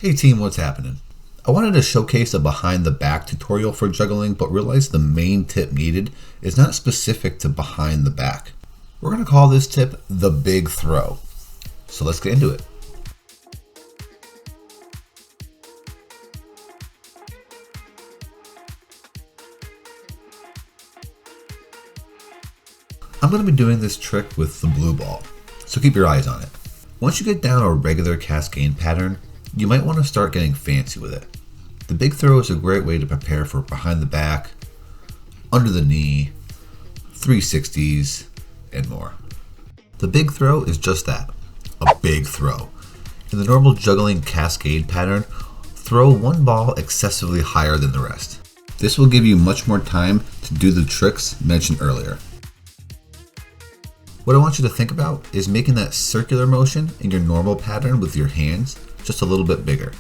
Hey team, what's happening? I wanted to showcase a behind the back tutorial for juggling, but realized the main tip needed is not specific to behind the back. We're going to call this tip the big throw. So let's get into it. I'm going to be doing this trick with the blue ball, so keep your eyes on it. Once you get down a regular cascade pattern, you might want to start getting fancy with it. The big throw is a great way to prepare for behind the back, under the knee, 360s, and more. The big throw is just that, a big throw. In the normal juggling cascade pattern, throw one ball excessively higher than the rest. This will give you much more time to do the tricks mentioned earlier. What I want you to think about is making that circular motion in your normal pattern with your hands just a little bit bigger.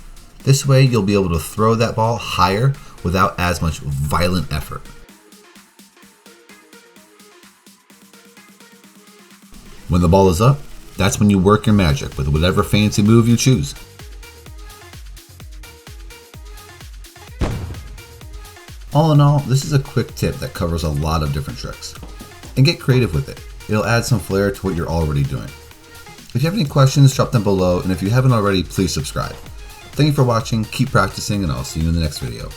This way you'll be able to throw that ball higher without as much violent effort. When the ball is up, that's when you work your magic with whatever fancy move you choose. All in all, this is a quick tip that covers a lot of different tricks. And get creative with it. It'll add some flair to what you're already doing. If you have any questions, drop them below, and if you haven't already, please subscribe. Thank you for watching, keep practicing, and I'll see you in the next video.